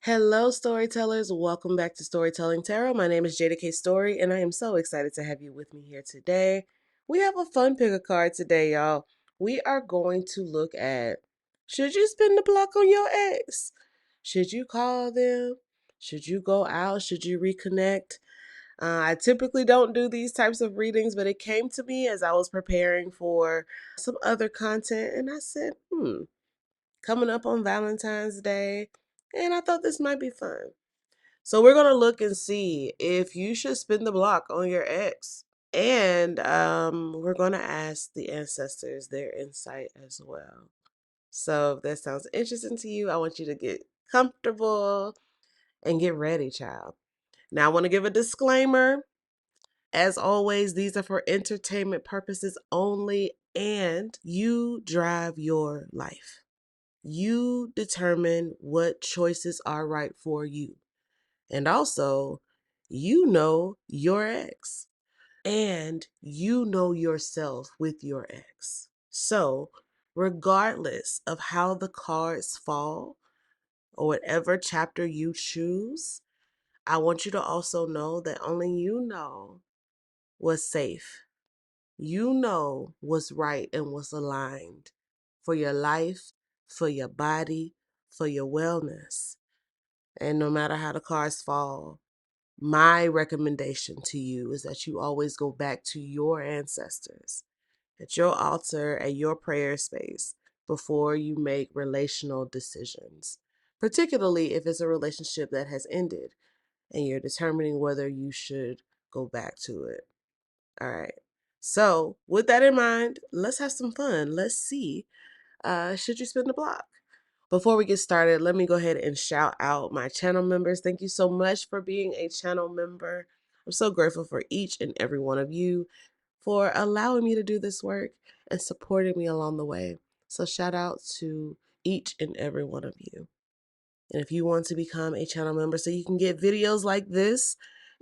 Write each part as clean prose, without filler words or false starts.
Hello, storytellers. Welcome back to Storytelling Tarot. My name is Jeida Story, and I am so excited to have you with me here today. We have a fun pick a card today, y'all. We are going to look at, should you spin the block on your ex? Should you call them? Should you go out? Should you reconnect? I typically don't do these types of readings, but it came to me as I was preparing for some other content, and I said, coming up on Valentine's Day, and I thought this might be fun. So we're going to look and see if you should spin the block on your ex. And we're going to ask the ancestors their insight as well. So if that sounds interesting to you, I want you to get comfortable and get ready, child. Now I want to give a disclaimer. As always, these are for entertainment purposes only, and you drive your life. You determine what choices are right for you. And also, you know your ex and you know yourself with your ex. So, regardless of how the cards fall or whatever chapter you choose, I want you to also know that only you know what's safe. You know what's right and what's aligned for your life, for your body, for your wellness. And no matter how the cards fall, my recommendation to you is that you always go back to your ancestors, at your altar, at your prayer space, before you make relational decisions, particularly if it's a relationship that has ended and you're determining whether you should go back to it. All right. So, with that in mind, let's have some fun. Let's see. Should you spin the block? Before we get started, let me go ahead and shout out my channel members. Thank you so much for being a channel member. I'm so grateful for each and every one of you for allowing me to do this work and supporting me along the way. So shout out to each and every one of you. And if you want to become a channel member so you can get videos like this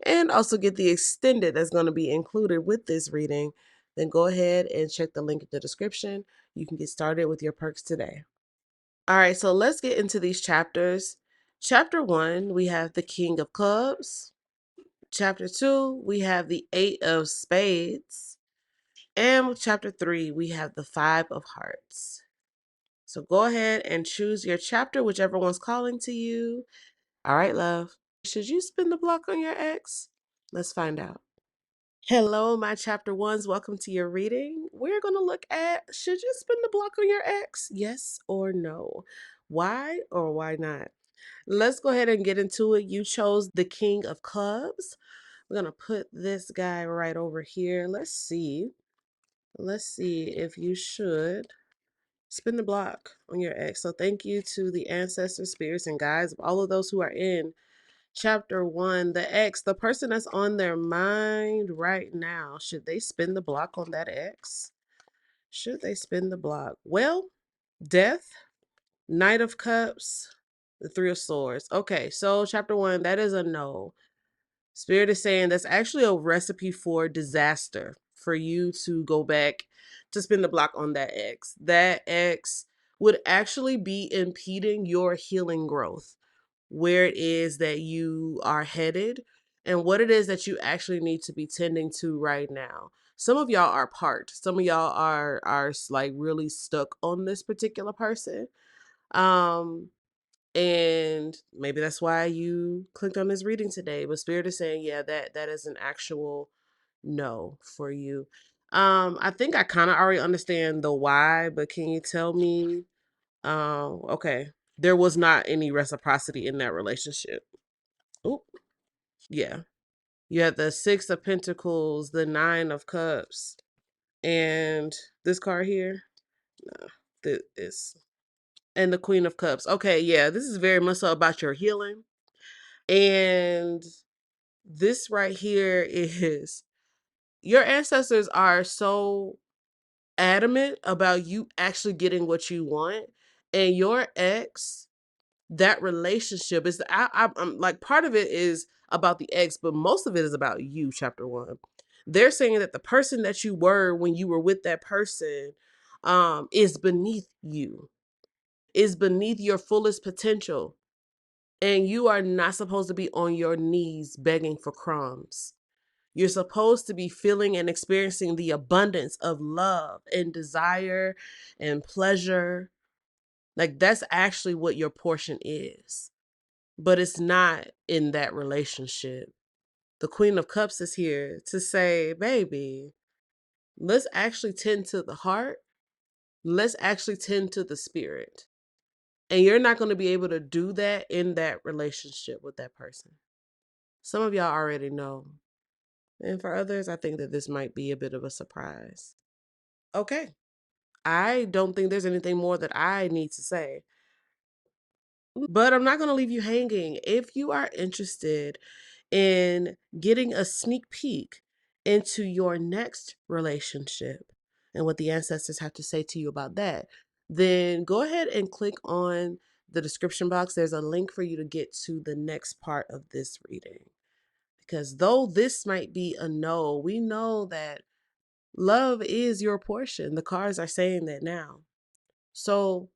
and also get the extended that's going to be included with this reading, then go ahead and check the link in the description. You can get started with your perks today. All right, so let's get into these chapters. Chapter 1, we have the King of Clubs. Chapter 2, we have the Eight of Spades. And with Chapter 3, we have the Five of Hearts. So go ahead and choose your chapter, whichever one's calling to you. All right, love. Should you spin the block on your ex? Let's find out. Hello, my chapter ones. Welcome to your reading. We're going to look at, should you spin the block on your ex? Yes or no? Why or why not? Let's go ahead and get into it. You chose the King of Clubs. We're going to put this guy right over here. Let's see. Let's see if you should spin the block on your ex. So thank you to the ancestors, spirits, and guides, all of those who are in Chapter 1, the ex, the person that's on their mind right now. Should they spin the block on that ex? Should they spin the block? Well, death, Knight of Cups, the Three of Swords. Okay, so chapter 1, that is a no. Spirit is saying that's actually a recipe for disaster for you to go back to spin the block on that ex. That ex would actually be impeding your healing growth, where it is that you are headed and what it is that you actually need to be tending to right now. Some of y'all are parked. Some of y'all are like really stuck on this particular person. Um and maybe that's why you clicked on this reading today. But Spirit is saying, yeah, that is an actual no for you. I think I kind of already understand the why, but can you tell me okay. There was not any reciprocity in that relationship. Oh, yeah. You had the Six of Pentacles, the Nine of Cups, and this card here. No, this and the Queen of Cups. Okay, yeah, this is very much so about your healing. And this right here is your ancestors are so adamant about you actually getting what you want. And your ex, that relationship is, I'm like, part of it is about the ex, but most of it is about you, chapter 1. They're saying that the person that you were when you were with that person is beneath you, is beneath your fullest potential. And you are not supposed to be on your knees begging for crumbs. You're supposed to be feeling and experiencing the abundance of love and desire and pleasure. Like, that's actually what your portion is. But it's not in that relationship. The Queen of Cups is here to say, baby, let's actually tend to the heart. Let's actually tend to the spirit. And you're not going to be able to do that in that relationship with that person. Some of y'all already know. And for others, I think that this might be a bit of a surprise. Okay. I don't think there's anything more that I need to say. But I'm not going to leave you hanging. If you are interested in getting a sneak peek into your next relationship and what the ancestors have to say to you about that, then go ahead and click on the description box. There's a link for you to get to the next part of this reading. Because though this might be a no, we know that love is your portion. The cards are saying that now. So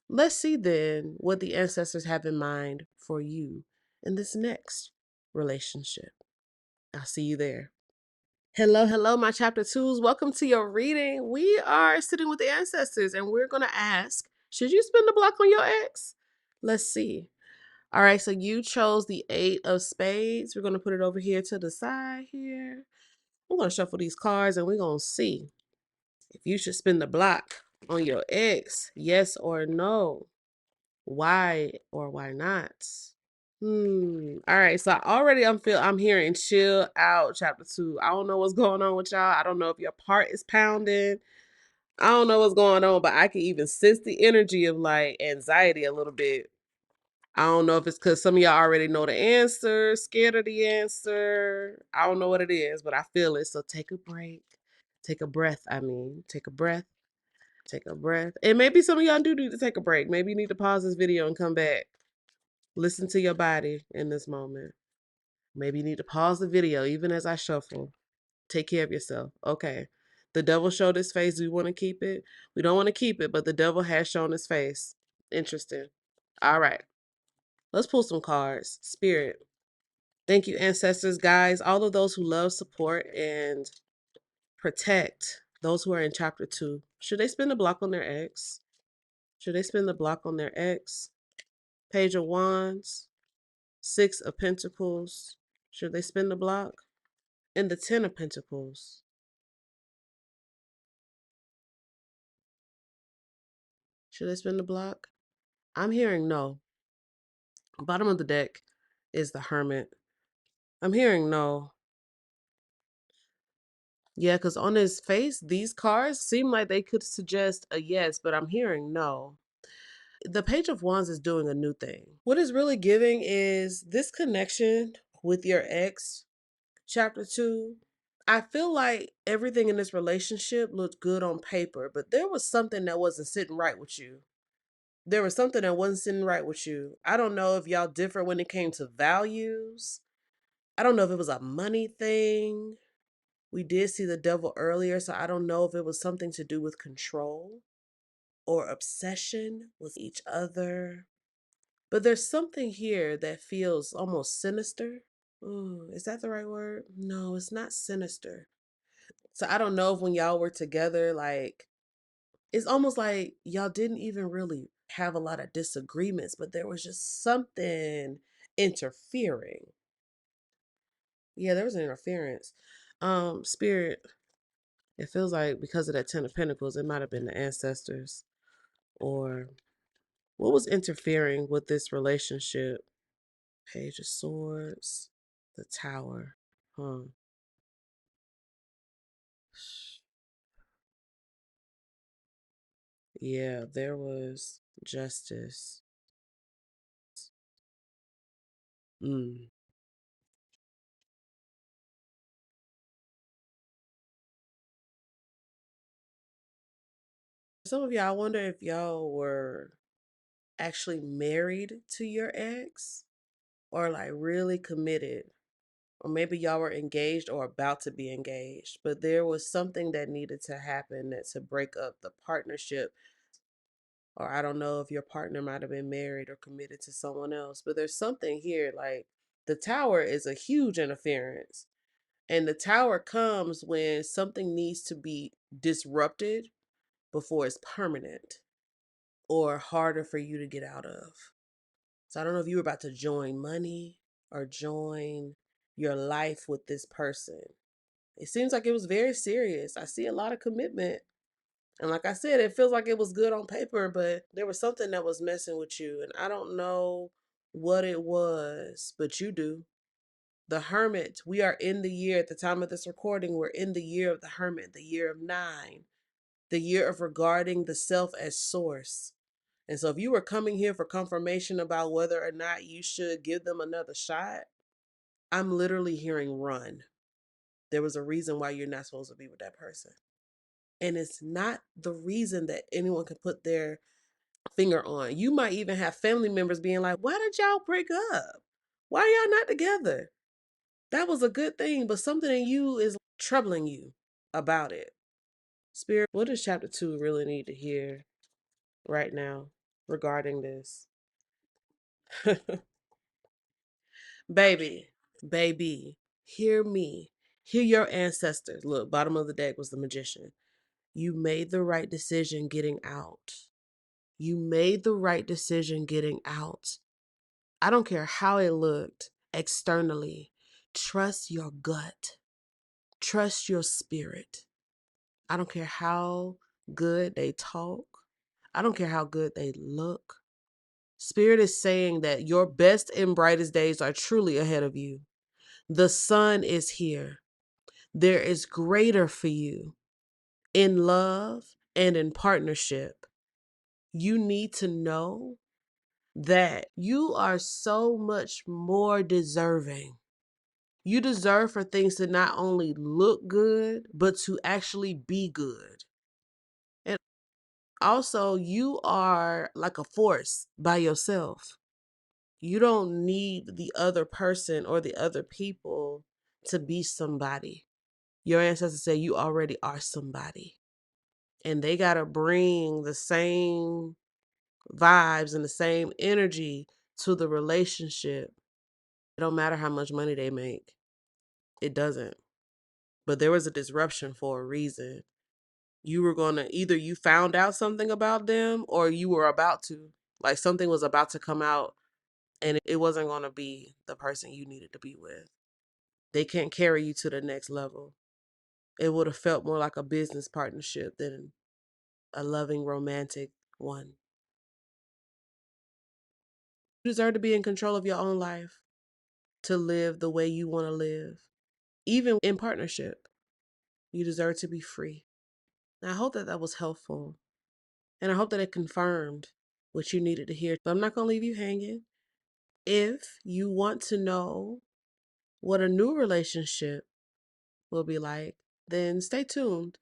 let's see then what the ancestors have in mind for you in this next relationship. I'll see you there. Hello, hello, my chapter twos. Welcome to your reading. We are sitting with the ancestors and we're going to ask, should you spin the block on your ex? Let's see. All right, so you chose the 8 of spades. We're going to put it over here to the side here. We're going to shuffle these cards and we're going to see if you should spin the block on your ex, yes or no. Why or why not? All right. So I'm hearing chill out chapter 2. I don't know what's going on with y'all. I don't know if your heart is pounding. I don't know what's going on, but I can even sense the energy of like anxiety a little bit. I don't know if it's because some of y'all already know the answer, scared of the answer. I don't know what it is, but I feel it. So take a break. Take a breath. Take a breath. Take a breath. And maybe some of y'all do need to take a break. Maybe you need to pause this video and come back. Listen to your body in this moment. Maybe you need to pause the video even as I shuffle. Take care of yourself. Okay. The devil showed his face. Do we want to keep it? We don't want to keep it, but the devil has shown his face. Interesting. All right. Let's pull some cards. Spirit. Thank you, ancestors, guys, all of those who love, support, and protect those who are in chapter 2. Should they spin the block on their ex? Should they spin the block on their ex? Page of Wands, 6 of Pentacles. Should they spin the block? And the 10 of Pentacles. Should they spin the block? I'm hearing no. Bottom of the deck is the Hermit. I'm hearing no. Yeah, because on his face, these cards seem like they could suggest a yes, but I'm hearing no. The Page of Wands is doing a new thing. What it's really giving is this connection with your ex, chapter 2. I feel like everything in this relationship looked good on paper, but there was something that wasn't sitting right with you. There was something that wasn't sitting right with you. I don't know if y'all differ when it came to values. I don't know if it was a money thing. We did see the devil earlier, so I don't know if it was something to do with control or obsession with each other. But there's something here that feels almost sinister. Is that the right word? No, it's not sinister. So I don't know if when y'all were together, like, it's almost like y'all didn't even really have a lot of disagreements, but there was just something interfering. Yeah, there was an interference. Spirit, it feels like because of that 10 of Pentacles, it might have been the ancestors. Or what was interfering with this relationship? Page of Swords, the Tower. Huh. Yeah, there was justice. Mm. Some of y'all, I wonder if y'all were actually married to your ex or like really committed. Or maybe y'all were engaged or about to be engaged, but there was something that needed to happen that to break up the partnership. Or I don't know if your partner might have been married or committed to someone else, but there's something here like the tower is a huge interference. And the tower comes when something needs to be disrupted before it's permanent or harder for you to get out of. So I don't know if you were about to join money or join your life with this person. It seems like it was very serious. I see a lot of commitment. And like I said, it feels like it was good on paper, but there was something that was messing with you. And I don't know what it was, but you do. The Hermit, we are in the year, at the time of this recording, we're in the year of the Hermit, the year of 9, the year of regarding the self as source. And so if you were coming here for confirmation about whether or not you should give them another shot, I'm literally hearing run. There was a reason why you're not supposed to be with that person. And it's not the reason that anyone can put their finger on. You might even have family members being like, why did y'all break up? Why are y'all not together? That was a good thing, but something in you is troubling you about it. Spirit, what does chapter 2 really need to hear right now regarding this? Baby, baby, hear me. Hear your ancestors. Look, bottom of the deck was the magician. You made the right decision getting out. You made the right decision getting out. I don't care how it looked externally. Trust your gut. Trust your spirit. I don't care how good they talk. I don't care how good they look. Spirit is saying that your best and brightest days are truly ahead of you. The sun is here. There is greater for you in love and in partnership. You need to know that you are so much more deserving. You deserve for things to not only look good, but to actually be good. And also, you are like a force by yourself. You don't need the other person or the other people to be somebody. Your ancestors say you already are somebody. And they got to bring the same vibes and the same energy to the relationship. It don't matter how much money they make. It doesn't. But there was a disruption for a reason. You were going to either you found out something about them or you were about to. Like something was about to come out and it wasn't going to be the person you needed to be with. They can't carry you to the next level. It would have felt more like a business partnership than a loving, romantic one. You deserve to be in control of your own life, to live the way you want to live, even in partnership. You deserve to be free. And I hope that that was helpful. And I hope that it confirmed what you needed to hear. But I'm not going to leave you hanging. If you want to know what a new relationship will be like, then stay tuned.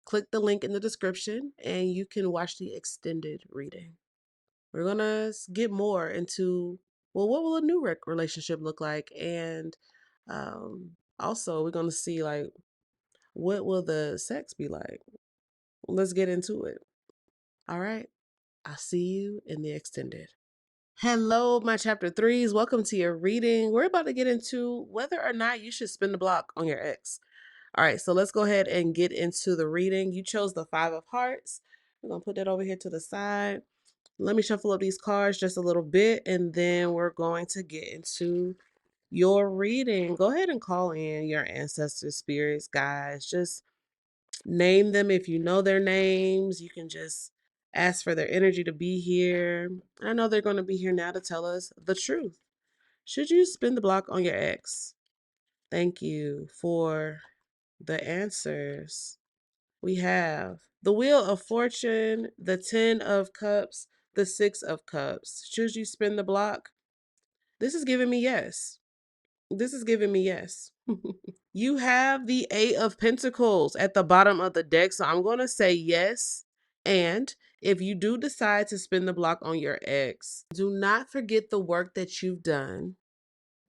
Click the link in the description and you can watch the extended reading. We're going to get more into, well, what will a new relationship look like? And also, we're going to see, like, what will the sex be like? Let's get into it. All right. I'll see you in the extended. Hello, my chapter threes. Welcome to your reading. We're about to get into whether or not you should spin the block on your ex. All right, so let's go ahead and get into the reading. You chose the 5 of hearts. We're going to put that over here to the side. Let me shuffle up these cards just a little bit, and then we're going to get into your reading. Go ahead and call in your ancestors, spirits, guys. Just name them if you know their names. You can just ask for their energy to be here. I know they're going to be here now to tell us the truth. Should you spin the block on your ex? Thank you for the answers. We have the Wheel of Fortune, the 10 of Cups, the 6 of Cups. Should you spin the block? This is giving me yes. This is giving me yes. You have the 8 of Pentacles at the bottom of the deck, so I'm going to say yes. And if you do decide to spin the block on your ex, do not forget the work that you've done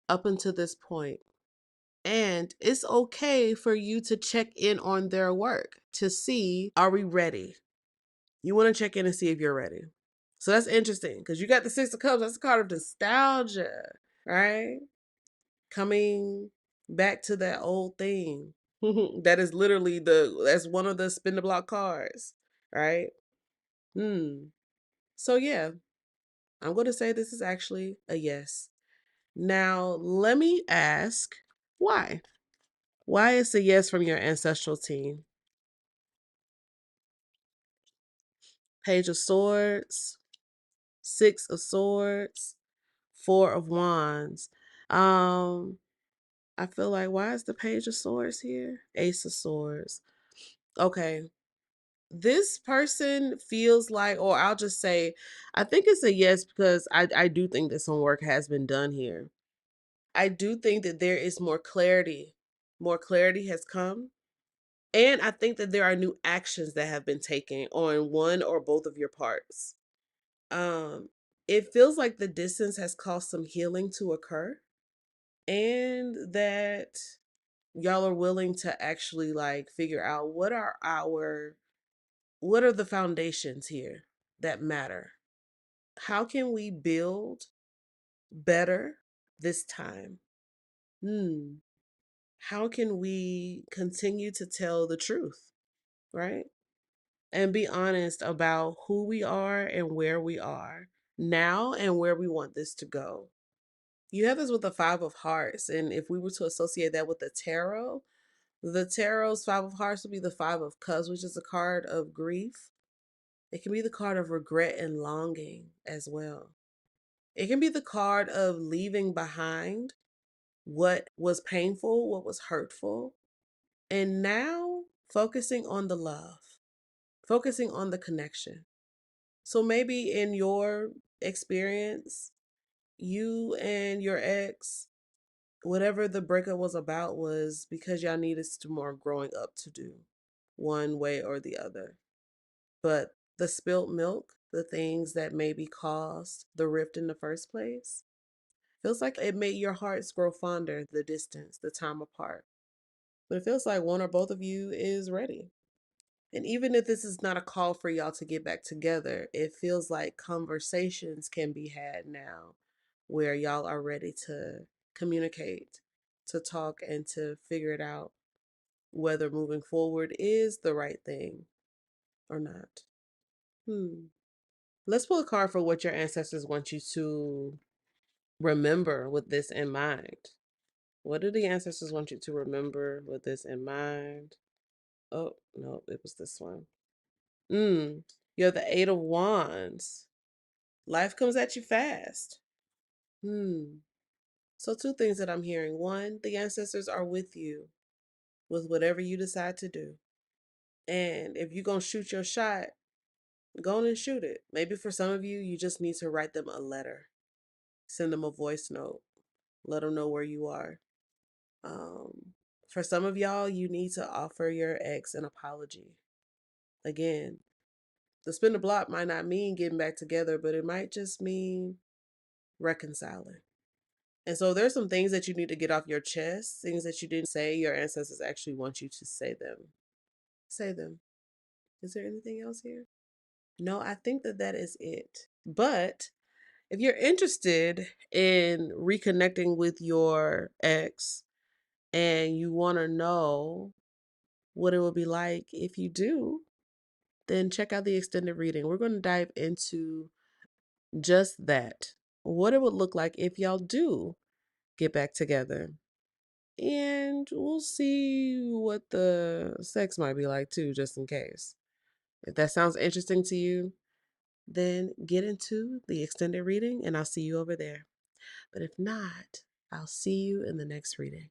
up until this point. And it's okay for you to check in on their work to see, are we ready? You want to check in and see if you're ready. So that's interesting because you got the Six of Cups. That's a card of nostalgia, right? Coming back to that old thing. That is literally that's one of the spin the block cards, right? So yeah, I'm going to say this is actually a yes. Now, let me ask why? Why is a yes from your ancestral team? Page of Swords, Six of Swords, Four of Wands. Um, I feel like why is the Page of Swords here? Ace of Swords. Okay. This person feels like, or I'll just say, I think it's a yes because I do think that some work has been done here. I do think that there is more clarity. More clarity has come. And I think that there are new actions that have been taken on one or both of your parts. Um, it feels like the distance has caused some healing to occur and that y'all are willing to actually like figure out what are the foundations here that matter? How can we build better this time? Hmm. How can we continue to tell the truth, right? And be honest about who we are and where we are now and where we want this to go. You have this with the Five of Hearts. And if we were to associate that with the Tarot's Five of Hearts would be the Five of Cups, which is a card of grief. It can be the card of regret and longing as well. It can be the card of leaving behind what was painful, what was hurtful, and now focusing on the love, focusing on the connection. So maybe in your experience, you and your ex, whatever the breakup was about was because y'all needed some more growing up to do, one way or the other. But the spilt milk, the things that maybe caused the rift in the first place, feels like it made your hearts grow fonder, the distance, the time apart. But it feels like one or both of you is ready. And even if this is not a call for y'all to get back together, it feels like conversations can be had now where y'all are ready to communicate, to talk, and to figure it out whether moving forward is the right thing or not. Let's pull a card for what your ancestors want you to remember with this in mind. What do the ancestors want you to remember with this in mind? Oh, no, it was this one. You're the Eight of Wands. Life comes at you fast. So two things that I'm hearing. One, the ancestors are with you with whatever you decide to do. And if you're going to shoot your shot, go on and shoot it. Maybe for some of you, you just need to write them a letter. Send them a voice note. Let them know where you are. For some of y'all, you need to offer your ex an apology. Again, the spin the block might not mean getting back together, but it might just mean reconciling. And so there's some things that you need to get off your chest, things that you didn't say. Your ancestors actually want you to say them. Say them. Is there anything else here? No, I think that that is it. But if you're interested in reconnecting with your ex and you want to know what it would be like if you do, then check out the extended reading. We're going to dive into just that. What it would look like if y'all do get back together. And we'll see what the sex might be like too, just in case. If that sounds interesting to you, then get into the extended reading and I'll see you over there. But if not, I'll see you in the next reading.